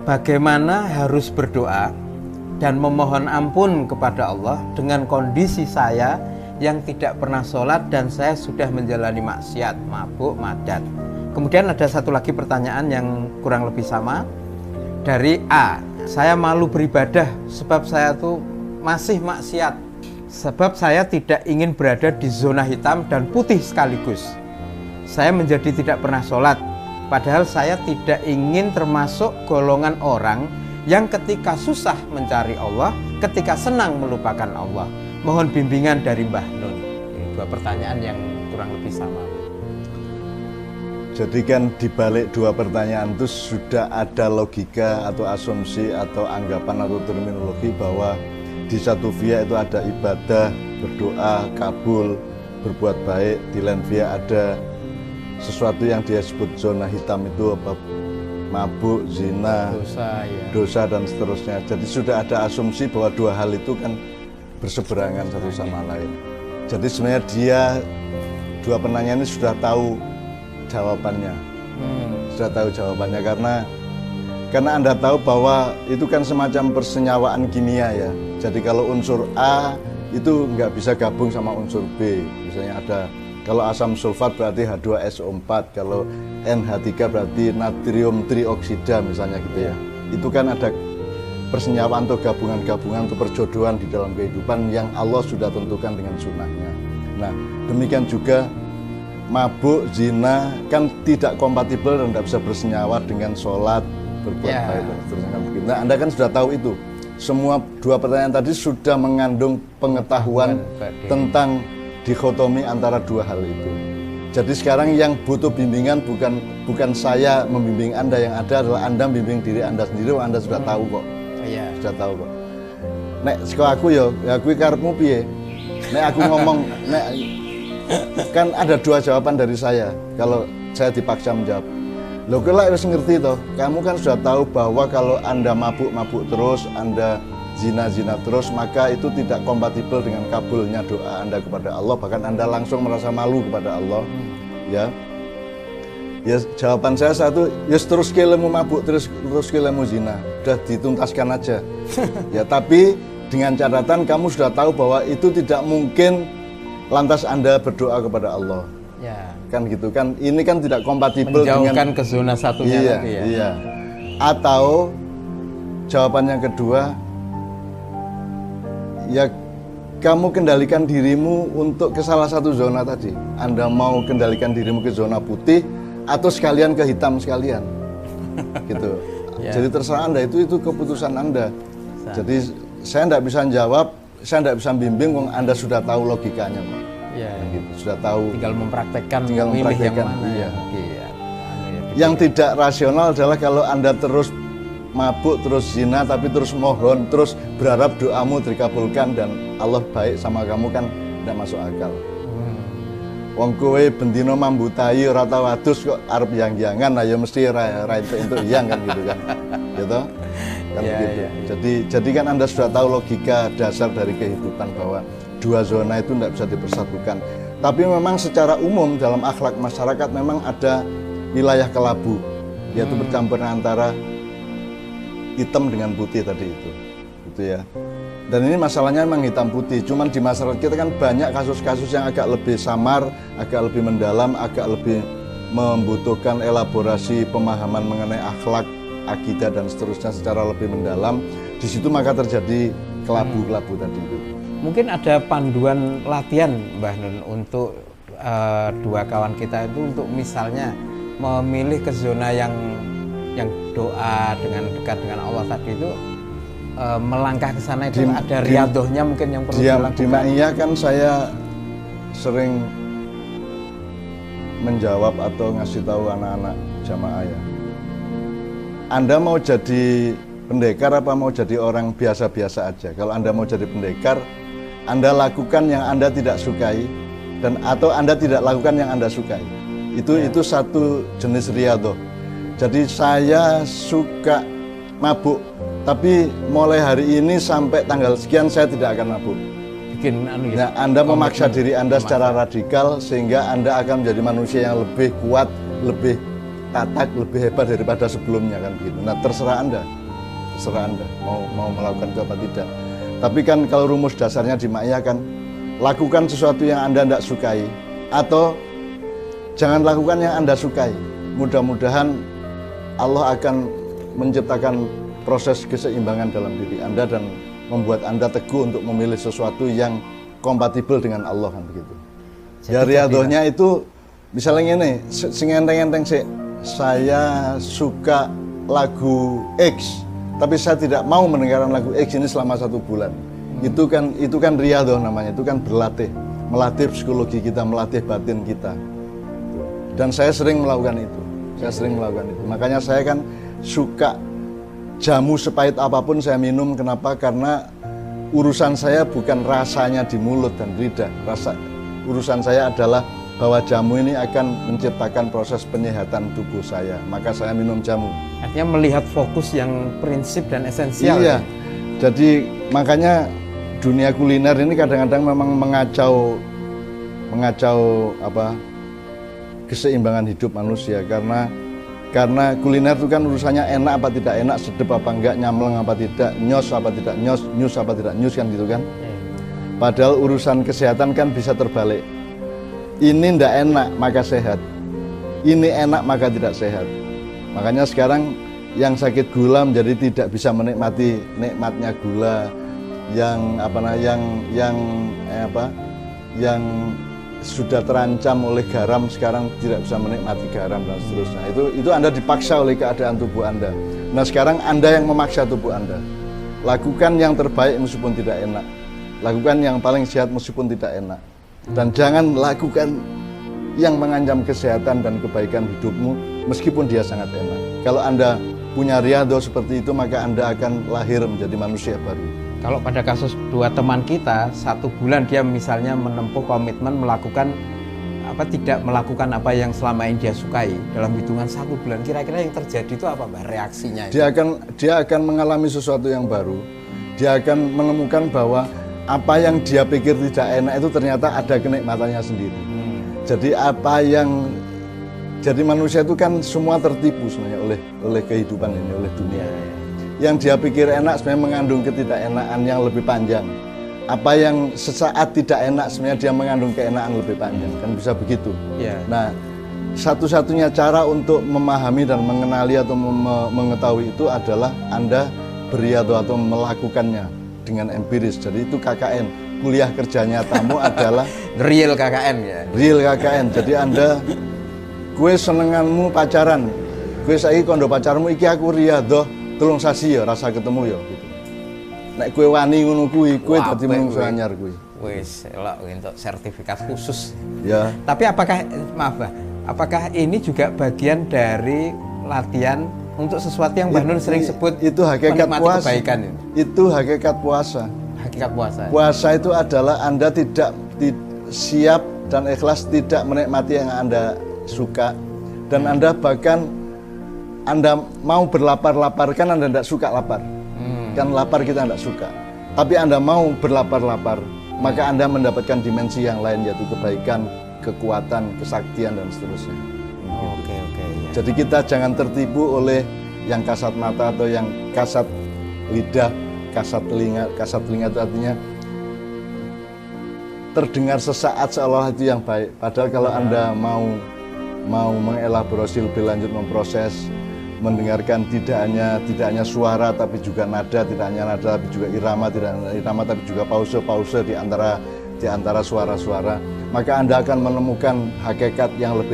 bagaimana harus berdoa dan memohon ampun kepada Allah dengan kondisi saya yang tidak pernah sholat dan saya sudah menjalani maksiat, mabuk, madat. Kemudian ada satu lagi pertanyaan yang kurang lebih sama dari A. Saya malu beribadah sebab saya tuh masih maksiat. Sebab saya tidak ingin berada di zona hitam dan putih sekaligus. Saya menjadi tidak pernah sholat. Padahal saya tidak ingin termasuk golongan orang yang ketika susah mencari Allah, ketika senang melupakan Allah. Mohon bimbingan dari Mbah Nun. Ini dua pertanyaan yang kurang lebih sama. Jadi kan dibalik dua pertanyaan itu sudah ada logika atau asumsi atau anggapan atau terminologi bahwa di satu via itu ada ibadah, berdoa, kabul, berbuat baik. Di lain via ada sesuatu yang dia sebut zona hitam itu apa, mabuk, zina, dosa dan seterusnya. Jadi sudah ada asumsi bahwa dua hal itu kan berseberangan satu sama lain. Jadi sebenarnya dia dua penanya ini sudah tahu jawabannya, sudah tahu jawabannya karena Anda tahu bahwa itu kan semacam persenyawaan kimia ya. Jadi kalau unsur A itu nggak bisa gabung sama unsur B. Misalnya ada kalau asam sulfat berarti H2SO4, kalau NH3 berarti natrium trioksida misalnya gitu ya. Itu kan ada persenyawaan atau gabungan-gabungan atau perjodohan di dalam kehidupan yang Allah sudah tentukan dengan sunnahnya. Nah demikian juga mabuk, zina kan tidak kompatibel dan tidak bisa bersenyawa dengan sholat, berbuat baik dan seterusnya. Nah Anda kan sudah tahu itu. Semua dua pertanyaan tadi sudah mengandung pengetahuan tentang dikotomi antara dua hal itu. Jadi sekarang yang butuh bimbingan bukan saya membimbing Anda, yang ada adalah Anda membimbing diri Anda sendiri. Anda sudah tahu kok. Sudah tahu kok. Nek saka aku ya kuwi karepmu piye? Nek aku ngomong nek kan ada dua jawaban dari saya kalau saya dipaksa menjawab. Loh kok harus ngerti toh, kamu kan sudah tahu bahwa kalau Anda mabuk terus, Anda zina terus, maka itu tidak kompatibel dengan kabulnya doa Anda kepada Allah, bahkan Anda langsung merasa malu kepada Allah. Ya jawaban saya satu, ya terus kelemu mabuk, terus kelemu zina, sudah dituntaskan aja. Ya tapi dengan catatan kamu sudah tahu bahwa itu tidak mungkin lantas Anda berdoa kepada Allah. Ya. Kan gitu kan, ini kan tidak kompatibel menjauhkan ke zona satunya tadi ya. Iya. Atau jawaban yang kedua, ya kamu kendalikan dirimu untuk ke salah satu zona tadi. Anda mau kendalikan dirimu ke zona putih atau sekalian ke hitam sekalian. Gitu. Ya. Jadi terserah Anda, itu keputusan Anda. Jadi saya tidak bisa jawab, saya tidak bisa bimbing, Anda sudah tahu logikanya, Pak. Ya, gitu. Sudah tahu. Tinggal mempraktekkan yang mana. Iya. Yang tidak rasional adalah kalau Anda terus mabuk, terus zina, tapi terus mohon, terus berharap doamu dikabulkan dan Allah baik sama kamu, kan tidak masuk akal. Wong kowe bendino mambutai ora tau adus kok arep yang-yangan, nah ya mesti ra entuk yang kan gitu kan. Gitu. Kan begitu. Jadi kan Anda sudah tahu logika dasar dari kehidupan bahwa dua zona itu tidak bisa dipersatukan. Tapi memang secara umum dalam akhlak masyarakat memang ada wilayah kelabu, yaitu bercampur antara hitam dengan putih tadi itu, gitu ya. Dan ini masalahnya memang hitam putih. Cuman di masyarakat kita kan banyak kasus-kasus yang agak lebih samar, agak lebih mendalam, agak lebih membutuhkan elaborasi pemahaman mengenai akhlak, akidah dan seterusnya secara lebih mendalam. Di situ maka terjadi kelabu-kelabu tadi itu. Mungkin ada panduan latihan Mbah Nun untuk dua kawan kita itu untuk misalnya memilih ke zona yang doa dengan dekat dengan Allah tadi itu, melangkah ke sana itu ada riadohnya mungkin yang perlu dilakukan. Di Ma'iyah kan saya sering menjawab atau ngasih tahu anak-anak jamaah ya. Anda mau jadi pendekar apa mau jadi orang biasa-biasa aja? Kalau Anda mau jadi pendekar, Anda lakukan yang Anda tidak sukai atau Anda tidak lakukan yang Anda sukai. Itu satu jenis riyadhah. Jadi saya suka mabuk, tapi mulai hari ini sampai tanggal sekian saya tidak akan mabuk. Nah, Anda memaksa diri Anda secara radikal sehingga Anda akan menjadi manusia yang lebih kuat, lebih katak lebih hebat daripada sebelumnya kan begitu. Nah terserah Anda mau melakukan itu apa tidak. Tapi kan kalau rumus dasarnya di Ma'iyah kan, lakukan sesuatu yang Anda tidak sukai atau jangan lakukan yang Anda sukai. Mudah-mudahan Allah akan menciptakan proses keseimbangan dalam diri Anda dan membuat Anda teguh untuk memilih sesuatu yang kompatibel dengan Allah kan begitu. Ya riadohnya itu misalnya ini, sing enteng-enteng sih, saya suka lagu X, tapi saya tidak mau mendengarkan lagu X ini selama 1 bulan. Itu kan riadoh namanya, itu kan berlatih, melatih psikologi kita, melatih batin kita. Dan saya sering melakukan itu. Makanya saya kan suka jamu sepahit apapun saya minum. Kenapa? Karena urusan saya bukan rasanya di mulut dan lidah. Urusan saya adalah bahwa jamu ini akan menciptakan proses penyehatan tubuh saya. Maka saya minum jamu. Artinya melihat fokus yang prinsip dan esensial. Iya. Jadi makanya dunia kuliner ini kadang-kadang memang mengacau keseimbangan hidup manusia karena kuliner itu kan urusannya enak apa tidak enak, sedap apa enggak, nyamleng apa tidak, nyos apa tidak nyos, nyus apa tidak nyus kan gitu kan. Padahal urusan kesehatan kan bisa terbalik. Ini ndak enak maka sehat, ini enak maka tidak sehat. Makanya sekarang yang sakit gula menjadi tidak bisa menikmati nikmatnya gula, yang sudah terancam oleh garam sekarang tidak bisa menikmati garam dan seterusnya. Itu Anda dipaksa oleh keadaan tubuh Anda. Nah sekarang Anda yang memaksa tubuh Anda. Lakukan yang terbaik meskipun tidak enak. Lakukan yang paling sehat meskipun tidak enak. Dan jangan lakukan yang mengancam kesehatan dan kebaikan hidupmu meskipun dia sangat enak. Kalau Anda punya riado seperti itu, maka Anda akan lahir menjadi manusia baru. Kalau pada kasus 2 teman kita, 1 bulan dia misalnya menempuh komitmen tidak melakukan apa yang selama ini dia sukai dalam hitungan 1 bulan, kira-kira yang terjadi itu apa, Mbak, reaksinya? Dia akan mengalami sesuatu yang baru. Dia akan menemukan bahwa apa yang dia pikir tidak enak itu ternyata ada kenikmatannya sendiri. Jadi manusia itu kan semua tertipu sebenarnya oleh kehidupan ini, oleh dunia. Yang dia pikir enak sebenarnya mengandung ketidakenaan yang lebih panjang. Apa yang sesaat tidak enak sebenarnya dia mengandung keenakan lebih panjang, kan bisa begitu. Nah, satu-satunya cara untuk memahami dan mengenali atau mengetahui itu adalah Anda beriado atau melakukannya dengan empiris. Jadi itu KKN, kuliah kerja nyatamu adalah real KKN ya. Real KKN. Jadi Anda, kue senenganmu pacaran, kue saiki kondo pacarmu iki aku riado 3 sasi ya rasa ketemu ya gitu. Nek kue wani ngono kuwi, kue dadi manungsa anyar kuwi. Wis elok untuk sertifikat khusus. Ya. Tapi apakah ini juga bagian dari latihan untuk sesuatu yang Mbah Nur sering sebut itu hakikat puasa. Kebaikan itu hakikat puasa. Hakikat puasa. Puasa itu adalah Anda tidak siap dan ikhlas tidak menikmati yang Anda suka, dan Anda bahkan Anda mau berlapar-lapar, kan Anda tidak suka lapar. Kan lapar kita tidak suka. Tapi Anda mau berlapar-lapar, maka Anda mendapatkan dimensi yang lain, yaitu kebaikan, kekuatan, kesaktian, dan seterusnya. Oke. Ya. Jadi kita jangan tertipu oleh yang kasat mata atau yang kasat lidah, kasat telinga. Kasat telinga itu artinya terdengar sesaat seolah itu yang baik. Padahal kalau Anda mau mengelaborasi lebih lanjut, memproses, mendengarkan tidak hanya suara tapi juga nada, tidak hanya nada tapi juga irama, tidak hanya irama tapi juga pause di antara suara-suara, maka Anda akan menemukan hakikat yang lebih